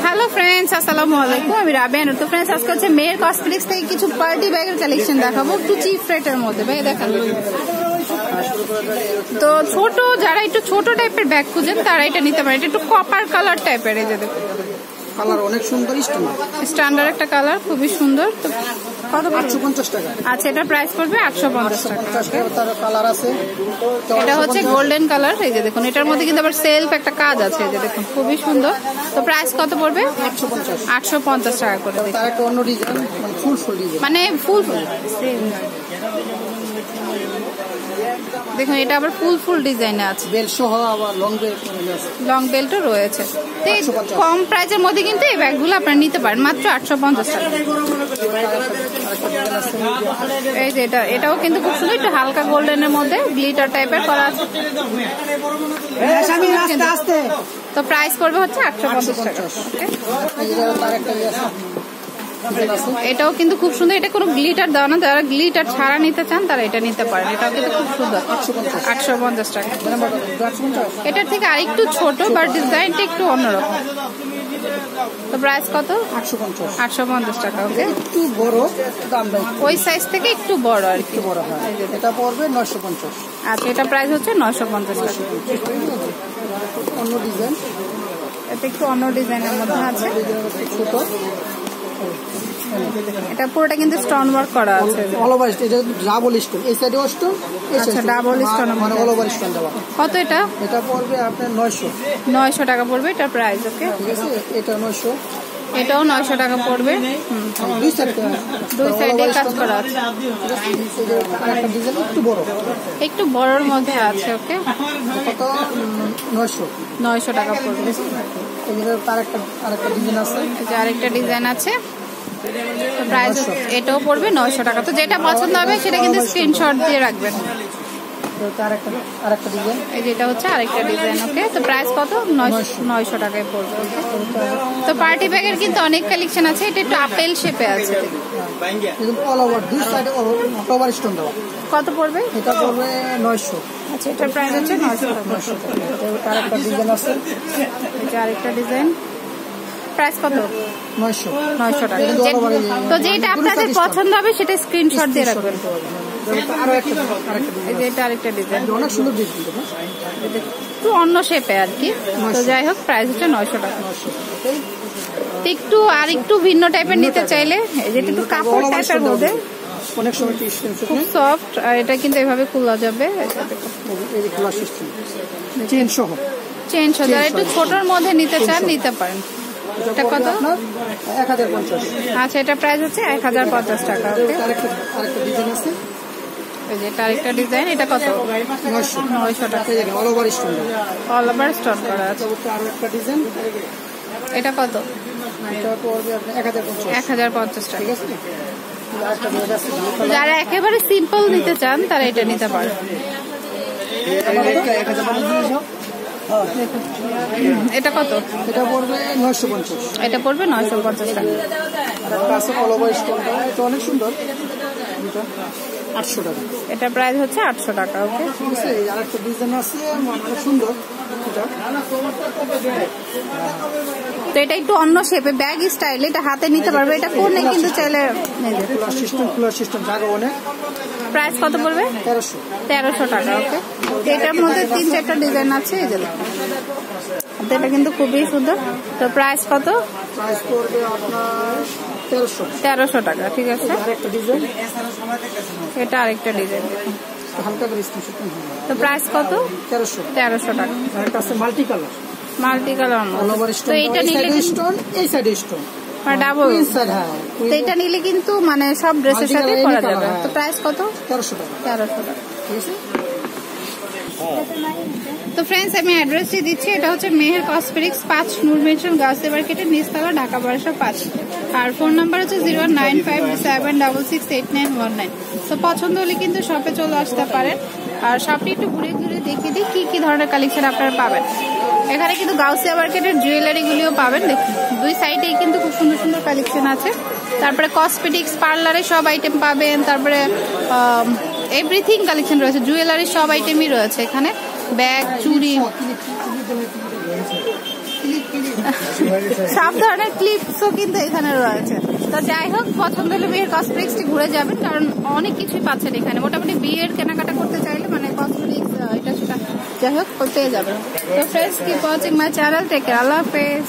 Hello friends, আসসালামু আলাইকুম। আমি রাবিয়া। তো ফ্রেন্ডস, আজকে হচ্ছে মেয়ের কসমেটিক্স থেকে কিছু পার্টি ব্যাগের কালেকশন দেখাবো, একটু চিপ রেটের মধ্যে। ভাই দেখেন, তো ছোট যারা একটু ছোট টাইপের ব্যাগ খুঁজেন তারা এটা নিতে পারে। এটা একটু কপার কালার টাইপের, এই যে দেখুন কালার অনেক সুন্দর, স্ট্যান্ডার্ড একটা কালার, খুবই সুন্দর। তো কত? 850 টাকা। আচ্ছা, এটা প্রাইস পড়বে 850 টাকা। তার কালার আছে, এটা হচ্ছে গোল্ডেন কালার। এই যে দেখুন, এটার মধ্যে কিন্তু আবার সেলফ একটা কাজ আছে, এই যে দেখুন খুবই সুন্দর। তো প্রাইস কত পড়বে? 850 টাকা করে। তার একটা অন্য ডিজাইন, মানে ফুল দেখুন, এটা আবার ফুল ডিজাইনে আছে, বেল্ট সহ, আবার লং বেল্টও রয়েছে। কম প্রাইসের মধ্যে কিন্তু এই ব্যাগগুলো আপনারা নিতে পারেন মাত্র 850 টাকা। এই যে এটাও কিন্তু খুব সুন্দর, একটু হালকা গোল্ডেনের মধ্যে গ্লিটার টাইপের করা আছে। তো প্রাইস পড়বে হচ্ছে 850 টাকা। এটাও কিন্তু খুব সুন্দর, এটা কোনো গ্লিটার দেওয়া না, যারা গ্লিটার ছাড়া নিতে চান তারা এটা নিতে পারেন। এটাও কিন্তু খুব সুন্দর, 850 টাকা। এটার থেকে আরেকটু ছোট, বাট ডিজাইনটা একটু অন্যরকম। তো প্রাইস কত? 850 টাকা। ওকে, একটু বড় দাম, ওই সাইজ থেকে একটু বড় আর কি। এটা পড়বে 950। আচ্ছা, এটা প্রাইস হচ্ছে 950 টাকা। অন্য ডিজাইন, এটা একটু অন্য ডিজাইনের মধ্যে আছে, ছোট। এটা পুরোটা কিন্তু স্টোন ওয়ার্ক করা আছে, অল ওভার স্টোন। এটা ডাবল স্টোন, এই সাইডেও স্টোন, আচ্ছা ডাবল স্টোন, মানে অল ওভার স্টোন দেওয়া। কত এটা? এটা পড়বে আপনার 900 টাকা পড়বে এটা প্রাইস। ওকে, ঠিক আছে, এটা 900। এটাও 900 টাকা পড়বে। দুই সাইডে কাজ করা আছে, আরেকটা ডিজাইন একটু বড়, একটু বড়র মধ্যে আছে। ওকে, কত? 900 টাকা পড়বে। আরেকটা ডিজাইন আছে, আরেকটা ডিজাইন আছে, প্রাইস এটাও পড়বে 900 টাকা। তো যেটা পছন্দ হবে সেটা কিন্তু স্ক্রিনশট দিয়ে রাখবেন। আরেকটা ডিজাইন, এই যেটা হচ্ছে আরেকটা ডিজাইন। ওকে, তো প্রাইস কত? 900 টাকায় পড়বে। তো পার্টি ব্যাগের কিন্তু অনেক কালেকশন আছে। এটা একটু আপেল শেপে আছে, অল ওভার দুই সাইডে অল ওভার স্টোন দেওয়া। কত পড়বে? এটা পড়বে 900। আচ্ছা, এটার প্রাইস হচ্ছে 900 টাকা। আরেকটা ডিজাইন আছে, এটা আরেকটা ডিজাইন, প্রাইস কত? 900 টাকা। তো যেটা আপনাদের পছন্দ হবে সেটা স্ক্রিনশট দিয়ে রাখবেন। এটা আরেকটা ডিজাইন, অনেক সুন্দর ডিজাইন, একটু অন্য শেপে আর কি। তো যাই হোক, প্রাইস হচ্ছে 900 টাকা। একটু আর একটু ভিন্ন টাইপের নিতে চাইলে যেটা একটু কাপড় টাইপের মধ্যে, অনেক সময় খুব সফট, আর এটা কিন্তু এভাবে খোলা যাবে। চেন সহ, যারা একটু ছোটর মধ্যে নিতে চান নিতে পারেন। এটা কত? 1050। আচ্ছা, এটা প্রাইস হচ্ছে 1050 টাকা। আরেকটা ডিজাইন আছে, এটা আরেকটা ডিজাইন, এটা কত? 900 টাকা। All over stone, all over stone করা আছে। আরেকটা ডিজাইন, এটা কত? এটা পড়বে 1050 টাকা। ঠিক আছে। যারা একেবারে সিম্পল নিতে চান তারা এটা নিতে পারে। এটা কত? এটা পড়বে 950। এটা পড়বে 950 টাকা। অনেক সুন্দর, 800 টাকা। এটা প্রাইস হচ্ছে 800 টাকা। ওকে, আরেকটা ডিজাইন আছে, অনেক সুন্দর। তো এটা একটু অন্য শেপে, ব্যাগ স্টাইল, এটা হাতে নিতে পারবে। এটা কোনে কিন্তু চাইলে সিস্টেম জায়গা অনেক। প্রাইস কত পড়বে? 1300 টাকা। ওকে, এটার মধ্যে 3-4টা ডিজাইন আছে, এই যে এটা কিন্তু খুবই সুন্দর। তো প্রাইস কত? প্রাইস পড়বে আপনার 1300 টাকা। ঠিক আছে, আরেকটা ডিজাইন, এটা আরেকটা ডিজাইন দেখুন। হালকা করে স্ক্রিনশট। তো প্রাইস কত? 1300 টাকা। আরেকটা আছে মাল্টি কালার, তো এটা নিলে স্টোন, এই সাইডে স্টোন, ডাবল। তো এটা নিলে কিন্তু মানে সব ড্রেসের সাথে পরা যাবে। তো প্রাইস কত? 1300 টাকা। 1300 টাকা। তো ফ্রেন্ডস, আমি অ্যাড্রেসটি দিচ্ছি। এটা হচ্ছে মেহের কসমেটিক্স, 5 নূর মেনশন, গাউসিয়া মার্কেটের নিচতলা, ঢাকা 1205। আর ফোন নাম্বার হচ্ছে 09527668919। তো পছন্দ হলে কিন্তু শপে চলে আসতে পারেন। আর শপটি একটু ঘুরে দেখিয়ে দিই কি ধরনের কালেকশন আপনারা পাবেন। এখানে কিন্তু গাউসিয়া মার্কেটের জুয়েলারিগুলিও পাবেন। দেখুন, দুই সাইডেই কিন্তু খুব সুন্দর সুন্দর কালেকশন আছে। তারপরে কসমেটিক্স, পার্লারের সব আইটেম পাবেন। তারপরে এভরিথিং কালেকশন রয়েছে, জুয়েলারির সব আইটেমই রয়েছে এখানে, ব্যাগ, চুড়ি। সব ধরনের ক্লিপসও কিন্তু এখানে রয়েছে। তো যাই হোক, পছন্দ হলে বিয়ের কসমেটিক্সটি ঘুরে যাবেন, কারণ অনেক কিছুই পাচ্ছেন এখানে। মোটামুটি বিয়ের কেনাকাটা করতে চাইলে মানে কসমেটিক্স এটা সেটা যাই হোক পেয়ে যাবেন। তো friends, keep watching my channel, take care, আল্লাহ হাফেজ।